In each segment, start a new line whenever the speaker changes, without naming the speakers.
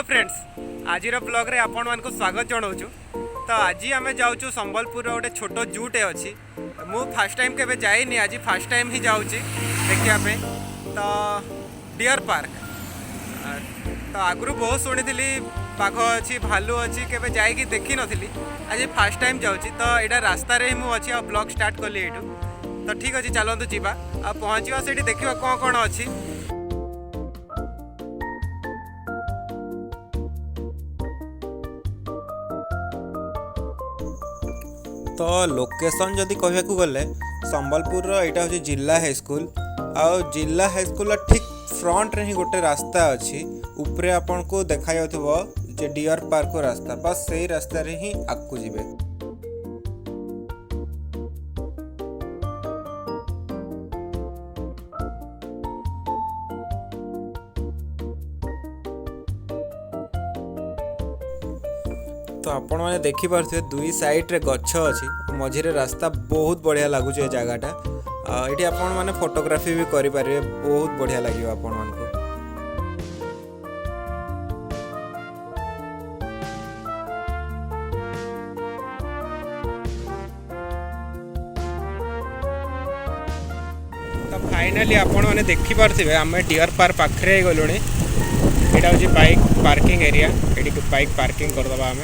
Hello friends, आज blog रे आपण मान को स्वागत जनाऊँ। तो आज आम जाऊँ संबलपुर गोटे छोट जूटे अच्छी। मु फास्ट टाइम के जाइनी, आज फास्ट टाइम ही जाऊँ देखापे। तो डियर पार्क तो आगु बहुत शुणी बाघ अच्छी भालू अच्छी के जाकि देखी नी। आज फास्ट टाइम जाऊँ तो यहाँ रास्ता ही मुझे आ ब्लॉग स्टार्ट कली ये। तो ठीक अच्छे चलतु जावा आ पहुँचा से देखा कौन कौन अच्छी। तो लोकेशन जदि कहवाक गले संबलपुर यहाँ हूँ जिला हाईस्कल। आउ जिला हाईस्कल ठीक फ्रंट रे ही गोटे रास्ता अच्छी। उपरे आपन को देखा जाउथबो जे डियर पार्क को रास्ता, बस सही रास्ता रे ही आगू जीवे। तो आपण मैंने देखी पारे दुई साइड रे गछ अच्छी, मझिरे रास्ता बहुत बढ़िया लगुच जगहटा। ये आपण मैंने फोटोग्राफी भी करें, बहुत बढ़िया लगे आपण मान को। तो फाइनली आपण मैंने देखी पारे आम डियर पार्क पाखे गलु। यहाँ हूँ बाइक पार्किंग एरिया, ये बाइक पार्किंग करदे आम।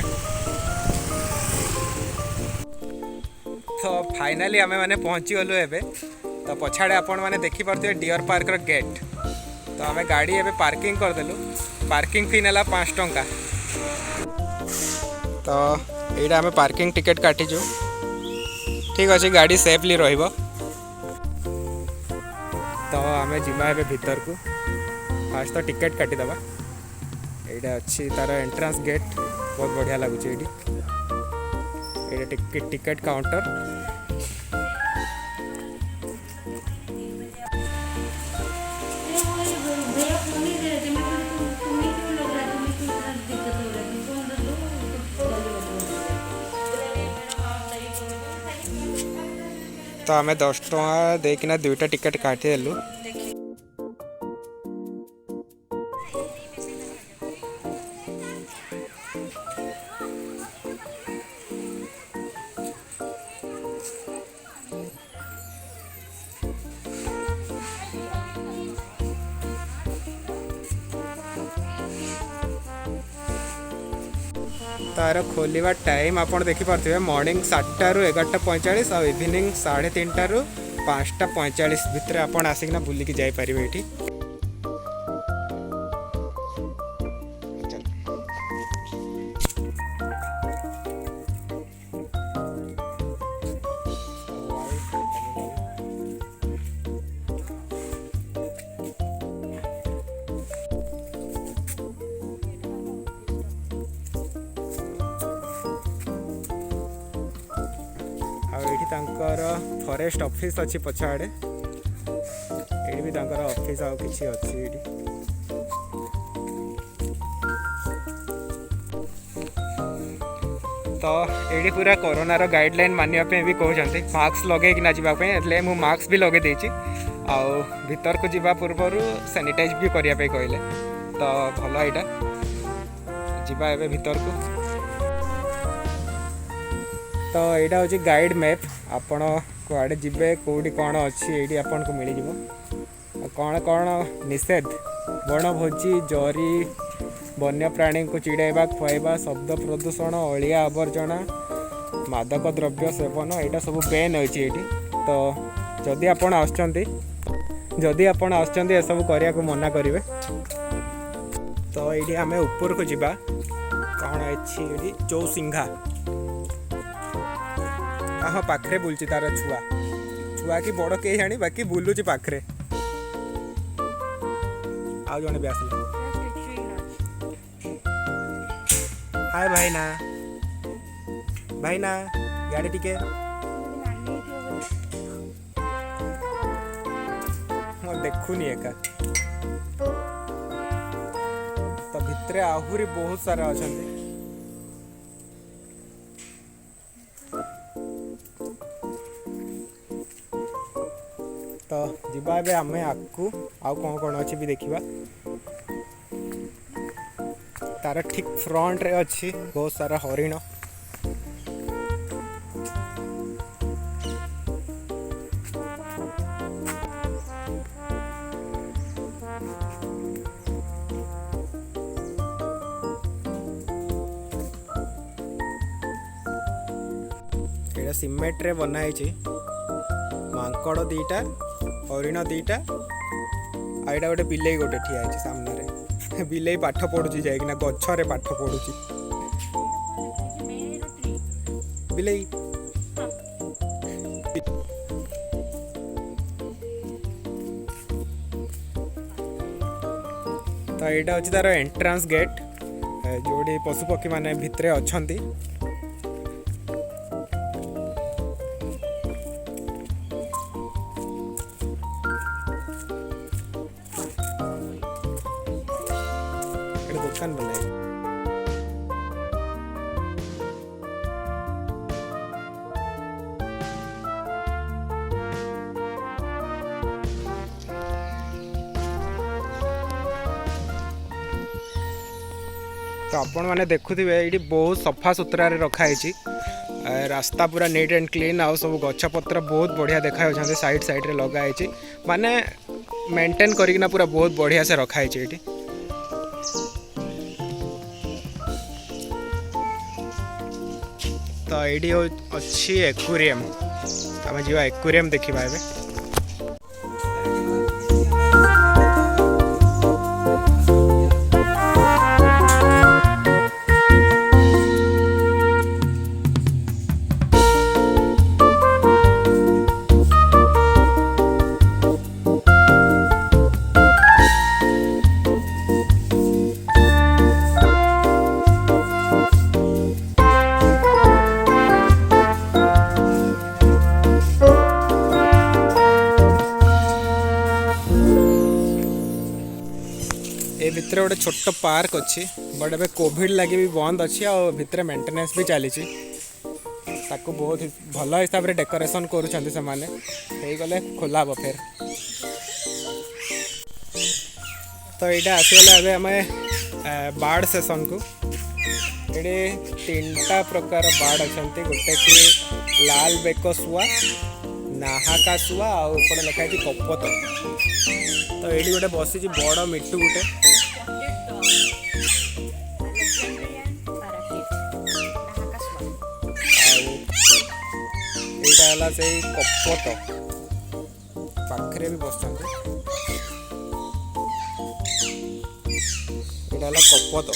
तो फाइनली आम मैंने पहुँची गलु एबे। तो पछाड़े आपण मैंने देखी पारे डियर पार्क रो गेट। तो आम गाड़ी एबे पार्किंग करदेलु। पार्किंग फी नेला 5 टंका। तो यहाँ आम पार्किंग टिकेट काटिचु। ठीक अच्छे, गाड़ी सेफली रहिबो। तो आम जीवा एबे भीतर को। फास्ट तो टिकेट काटिदबा। यहाँ अच्छी तार एंट्रांस गेट, बहुत बढ़िया लगुच। ये टिकेट काउंटर। तो आम 10 टଙ୍କା देकिना दुईटा टिकेट काटिदेलु। तार खोलिवा टाइम आप देखिपे मॉर्निंग 7टा ରୁ 11:45 और इवनिंग 3:30 ରୁ 5:45 भितर आप आसिकना बुलिकी जापर ये। फॉरेस्ट ऑफिस अच्छी पछाड़े, ये भी ऑफिस आउ किसी अच्छी ये। तो ये पूरा कोरोना रो गाइडलाइन मानिया पे भी कहते मास्क लगे कि ना जावाई, एटले मु मास्क भी लगे देछि। आउ भीतर को जीवा पूर्व सैनिटाइज भी करने कहले। तो भल यहाँ जीवा एबे भीतर को। तो यहाँ हूँ गाइड मैप। आपण कुआड़े जीवे कौटी कौन अच्छी ये आपन को मिल जाव। कौन कौन निषेध, वनभोजी, जरी, वन्य प्राणी को चिड़ाइबा, खुआइबा, शब्द प्रदूषण, अलिया आवर्जना, मादक द्रव्य सेवन, यहाँ सब बैन होती। तो जदि आपण आसुचंती सब करने को मना करेंगे। तो ये आम ऊपर को जीवा। कौन अच्छी चौसिंघा। हाँ पाखे बुलची तार छुआ कि बड़ कहीं जानी, बाकी बुलूची पाखे। आउ जने भी आसले। हाय भाईना, भाईना गाड़ी टिके देखुनी एका। तो भितरे आहुरी बहुत सारा अच्छा। तो जीवा ए आम आगू आउ कौन कौन अच्छी भी देखा। तार ठीक फ्रंट रे अच्छी बहुत सारा हरिण। एटा सीमेंट रे बनाई मांकड़ दीटा हरिण दीटा आईटा गोटे बिलेई गोटे ठिया है सामने बिलेई पाठ पढ़ुची जाइकिना गछरे पाठ पढ़ुची बिलेई। तो यहाँ हूँ तार एंट्रांस गेट जोड़ी पशुपक्षी माने भितरे अछंती। दुकान बनाई तो आपण मैंने देखुवे ये बहुत सफा सुतरा रखाई रास्ता पूरा नीट एंड क्लीन आउ सब गछपत्र बहुत बढ़िया देखा साइड साइड रे लगाई माने मेंटेन करना पूरा बहुत बढ़िया से रखाई ये। तो ये अच्छी एक्वेरियम आम जी एक्वेरियम देखा ए। ए भितर गोटे छोट पार्क अच्छी बट ए कोविड लगी भी बंद अच्छी आ भितर मेंटेनेंस भी चली बहुत भल हिसाब से डेकोरेशन करुँचे खोला हम फिर। तो यहाँ आसगला आम बार्ड सेसन को ये 3टा प्रकार बार्ड अच्छा गोटे कि लाल बेक शुआ नाहाका शुआ आउट लिखाई कपत। तो ये गोटे बसी बड़ मिट्टू गोटे यहाँ से कपत पाखे भी बस कपत।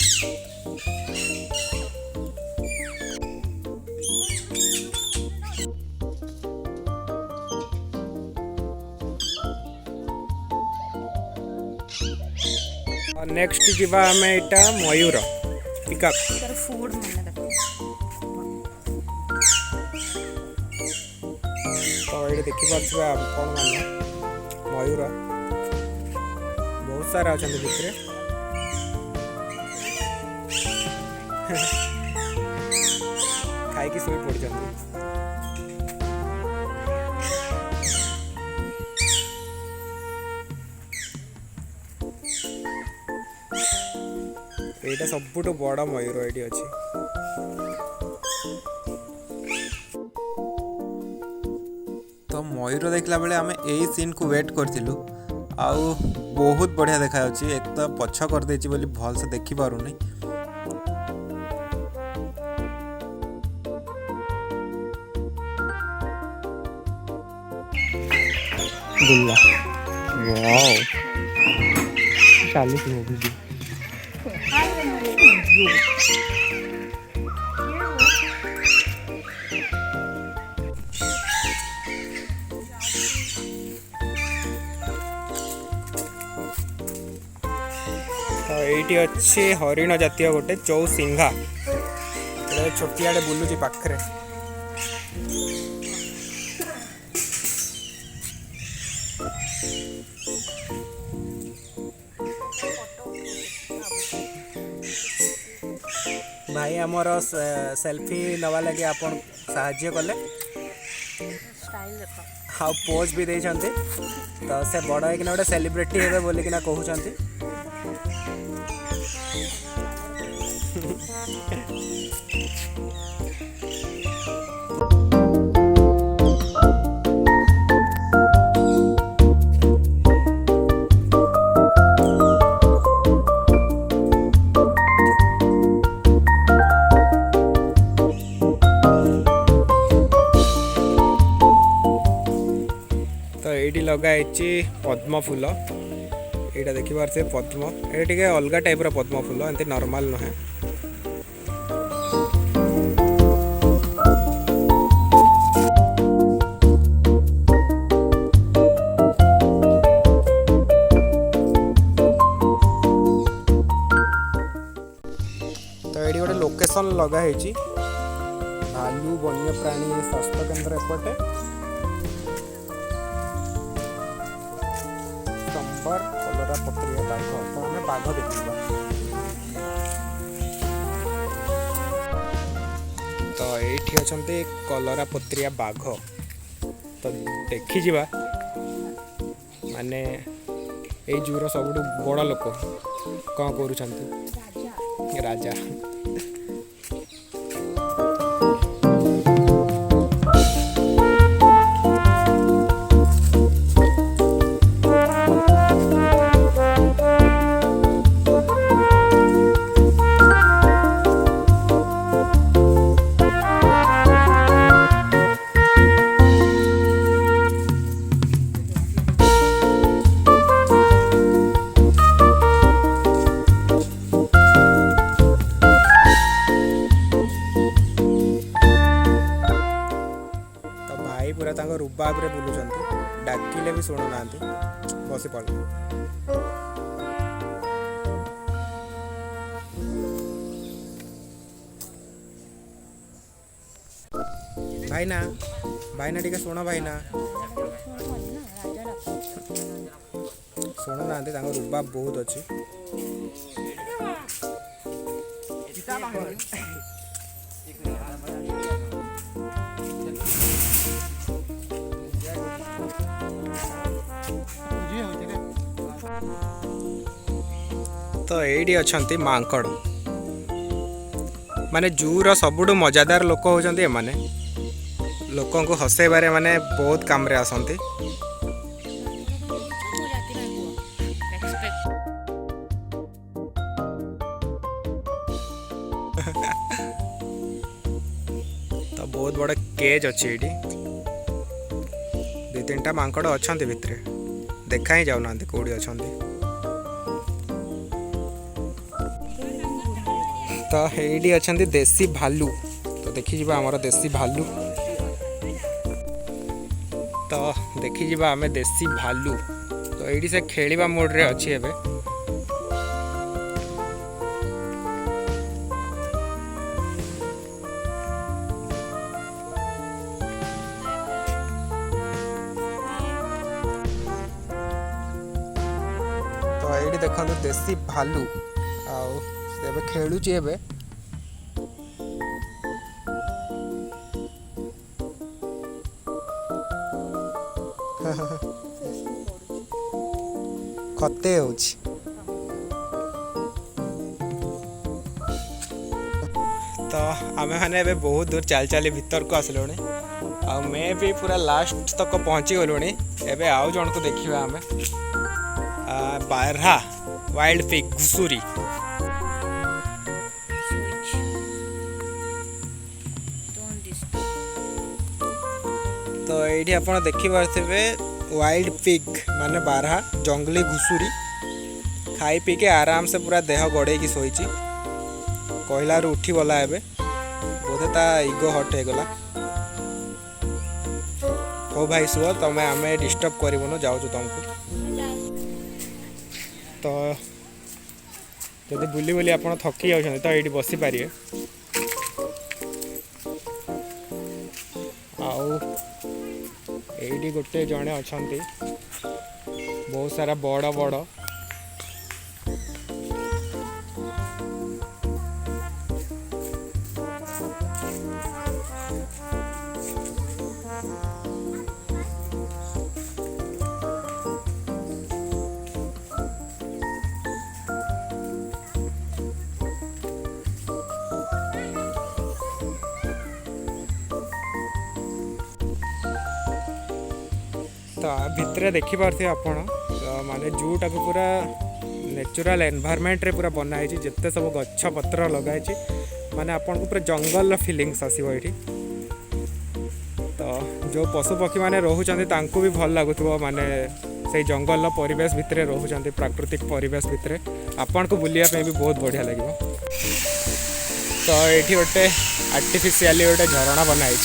नेक्स्ट जीवा आम यहाँ मयूर पिकअप फूड तो ये देखिपे आपण मैंने मयूर बहुत सारा अच्छा भितर खाई शुई पड़। यहाँ सबुठ बड़ मयूर ये अच्छी। तो मयूर देखला बेले आम यही सीन को वेट करूँ आउ बहुत बढ़िया देखा एक तो पछ कर देछि बोली भल से देखि पारुनी। दुल्ला वाओ 40 में भी तो ये अच्छे हरिण जातीय गोटे चौसिंघा छोटियाड़े बुलूची पाखरे। भाई आमर सेल्फी नवा लगे आपन साहाଯ୍य कले हाँ पोज भी देइछन्ति तो से बड़ है कि गोटे सेलिब्रिटी हेबे बोली कि कहउछन्ति। तो ये लगाई पद्म फूल, यहाँ देखिए पद्म, ये अलग टाइप पद्म फूल, एमती नॉर्मल नुहे। तो ये गोटे लोकेशन लगाई भालू वन्यप्राणी स्वास्थ्य केन्द्र एपटे संबर कलरा पत्रिया बाघ। तो आम बाघ देखा। तो ये अच्छा कलरा पत्रिया बाघ। तो देखी माने ये जूर सब बड़ लोक कौन कर राजा। पूरा रुबाब रे बुलुचंती, डाकिले भी शुणु ना बसी पड़। भाईना भाईना टिके शुण, भाईना शुणु ना रुबाब बहुत अच्छी। तो ये अच्छा मांकड़ माने जूर सबुठ मजादार लोक होती माने लोक को हसैबारे माने बहुत काम रे आसंती। तो बहुत बड़ा केज अच्छी ये दु तीन टा मांकड़ अच्छा भितर देखा ही जाऊना कौड़ी अच्छा। तो ये अच्छा देसी भालू। तो देखी आमर देसी भालू। तो देखी आम देसी भालू। तो ये से खेलिबा मोड रे अच्छी एबे। तो ये देखो देसी भालू आबे खेलुची एबे। खते होची। तो आमे माने एबे बहुत दूर चल चली भीतर को आसलुणी आ मैं भी पूरा लास्ट तक पहुँची गलुणी। एबे आउ जन को देखिबा आमे बारहा वाइल्ड पिग घुसुरी। तो ये आप देखिपे वाइल्ड पिग माने बारहा जंगली घुसुरी खाई पी के आराम से पूरा देह गड़े की शोई कहला उठी गला एबे बोधे ता इगो हट हो गला। हो भाई सुह तुम्हें आम डिस्टर्ब करूँ जाऊँ तुमको। तो जब बुली बुली आप थकी जाऊँ तो ये बसी पारे। आईडी गोटे जड़े अच्छा बहुत सारा बड़ बड़ तो भितर देखिपे आपण माने जूटा को पूरा नेचुरल एनवायरनमेंट रे पूरा बनाई जिते सब गछ पत्र लगाई माने आपन को पूरा जंगल फीलिंग्स आसीबो एठी। तो जो पशु पक्षी माने रहउचंदी तांको भी भल लागुथबो माने से जंगल परिवेश भितर रहउचंदी प्राकृतिक परिवेश भितर आपन को बुलिया पे भी बहुत बढ़िया लागिबो। तो एठी गोटे आर्टिफिशियली गोटे झरणा बनाई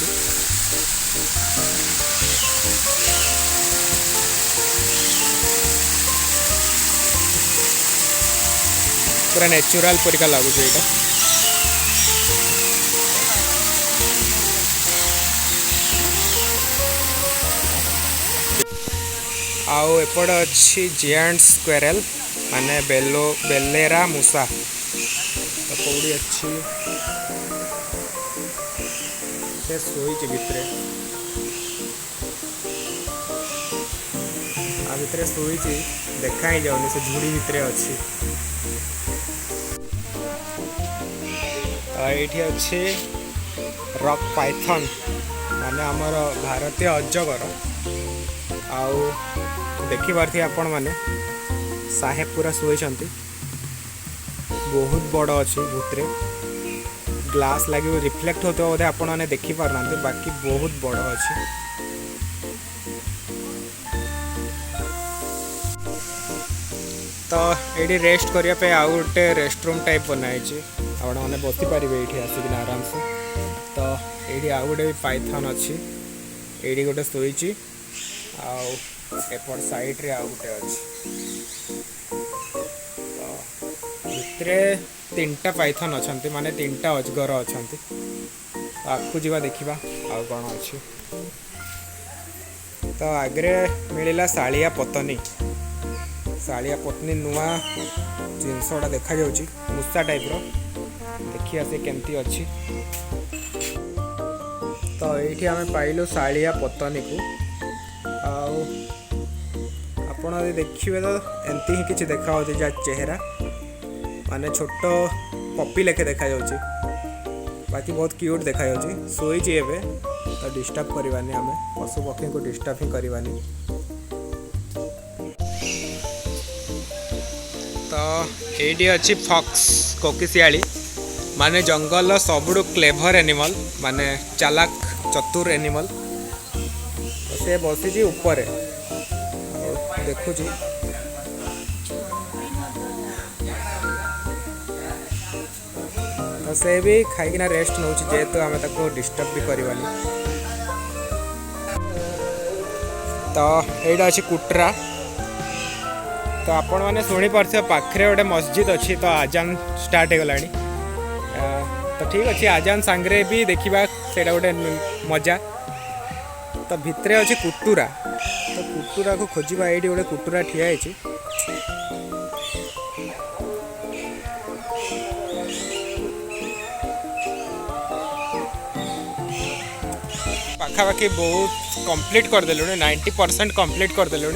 पूरा नेचुरल परिका लगुच ये आउ एपट अच्छी जियांट स्क्वेरल माने बेलेरा मूसा तो कौड़ी अच्छी से सोई भितर आ भितर सोई देखा ही जाऊनी से झुड़ी भितर अच्छी। ये अच्छे रॉक पाइथन माने आमर भारतीय अजगर आउ देखी पार्थी आपण माने साहेब पूरा सोईचंती बहुत बड़ अच्छी भितर ग्लास लगे रिफ्लेक्ट होते बोधे आपण मैंने देखी पारना बाकी बहुत बड़ अच्छी। तो ये रेस्ट करने आउ गोटे रेस्टरूम टाइप बनाई आपण मैंने बसी पारे ये आसिक आराम से। तो ये आउ गोटे पाइथन अच्छी ये गोटे शोची आउट साइड रे आउ गोटे अच्छी। तो भितर तीनटा पाइथन अच्छा माने तीनटा अजगर अच्छा आखु जावा देखा आउ कौन अच्छी। तो आगे मिलला शालिया पत्नी नुआ जिनसटा देखा जाउची मूसा टाइप रो देखिए से केमती अच्छी। तो ये आम पाइलु शालिया पतनी को आपण देखिए तो एमती ही किसी देखा होती जा चेहरा माने छोट पपी लेखे देखा जाउची बाकी बहुत क्यूट देखा जाउची सोईची एबे। तो डिस्टर्ब करवानी आम पशु पक्षी को डिस्टर्ब ही करवानी। तो ये अच्छी फॉक्स कोकिशियाली माने जंगल सबुठु क्लेभर एनिमल माने चालाक चतुर एनिमल। तो से बसी ऊपर देखु तो से भी खाईकिना रेस्ट नौ जेहेतु आम ताको डिस्टर्ब भी करवानी। तो यहाँ अच्छी कुटरा तो आपण मैंने शुणी पार्थे पाखे गोटे मस्जिद अच्छी तो आजान स्टार्ट हो गलानी। तो ठीक अच्छे आजान सांगरे भी देखा से गोटे मजा। तो भितर अच्छी कुटुरा तो कुटुरा को खोजा ये गोटे कुटुरा ठिया पाखापाखि बहुत कंप्लीट करदेलु 90% कंप्लीट करदेलु।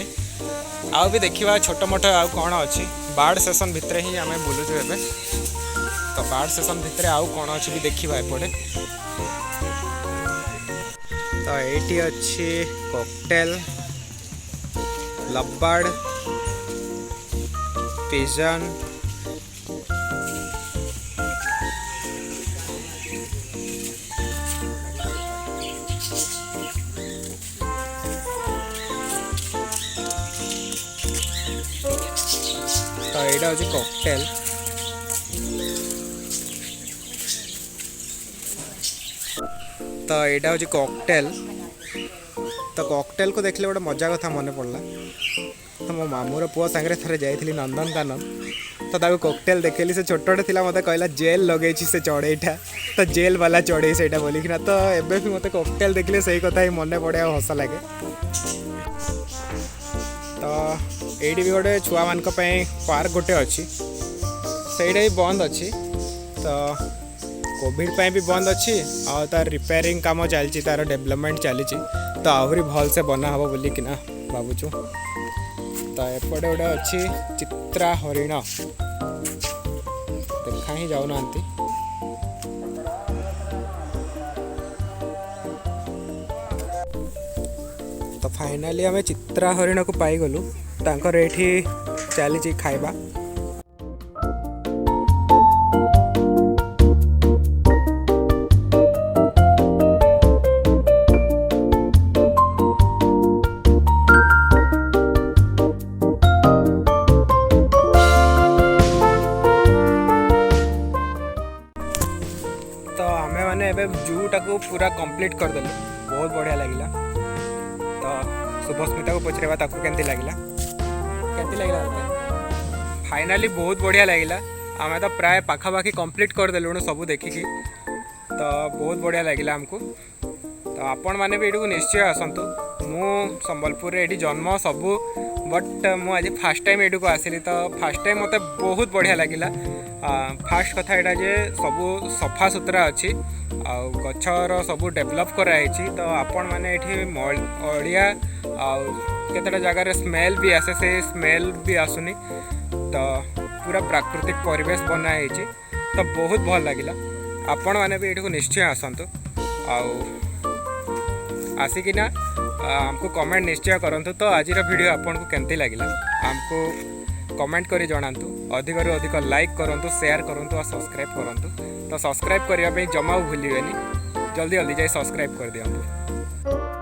आउ भी देखा छोट मोट आउ कौन अच्छी बार्ड सेसन भितर ही आम बुलुचु एबे। तो बार्ड सेसन भितर आउ कौन अच्छी भी देखा एपटे। तो ये अच्छी कॉकटेल लवबर्ड पिजन तो यहाँ हूँ कॉकटेल। तो यहाँ हूँ कॉकटेल। तो कॉकटेल को देखले गोटे मजा कथा मन पड़ला। तो मो मामूर पुआ सांगे थे जाइली नंदनकानन तो ताको कॉकटेल देखली से छोटे थिला मते कहला जेल लगे से चढ़ईटा तो जेल वाला चढ़ई से बोलिकिना। तो एबे भी मते कॉकटेल देखले सही कथा ही मन पड़े और हस लगे। तो ये भी गोटे छुआ मान पार्क गोटे अच्छी सहीटा भी बंद अच्छी। तो कोविड पे भी बंद अच्छी आ तार रिपेयरिंग काम चलती तार डेवलपमेंट चली तो आहरी भल से बना हम बोलिकिना भावुँ। तो एपटे गोटे अच्छी चित्रा हरिण देखा ही जाऊना। तो तो फाइनाली आम चित्रा हरिण को पाईगलु तांकर एठी चली खाइबा। तो आमे माने एबे जूटा को पूरा कंप्लीट कर देलु, बहुत बढ़िया लगिला। तो शुभस्मिता को पचरेबा ताको केंती लगिला फाइनाली बहुत बढ़िया लगिला। आमे तो प्राय पाखापाखी कंप्लीट कर देलु सब देखिकी, तो बहुत बढ़िया लगिला हमको। तो आपण माने भी एठू निश्चय आसंतु। मु संबलपुर रे एठी जन्म सबू, बट मु आज फास्ट टाइम एठू को आसिली, तो फास्ट टाइम मते बहुत बढ़िया लगिला। फास्ट कथा एटा जे सबू सफा सुतरा अच्छी आ गछर सबू डेभलप कराई। तो आपण माने एठी अड़िया केतटा जगार स्मेल भी आसे, से स्मेल भी आसुनी। तो पूरा प्राकृतिक परिवेश बनाई, तो बहुत भल लगिला। आपण माने भी एठी को निश्चय आसंतु। आसिकिना हमको कमेंट निश्चय करंतु। तो आज वीडियो आपन को केंती लगिला हमको कमेंट करी जणांतु। अधिक रु अधिक लाइक करंतु, शेयर करंतु और सब्सक्राइब करंतु। तो सब्सक्राइब करने जमा भूलिए, जल्दी जल्दी जाए सब्सक्राइब कर दियंतु।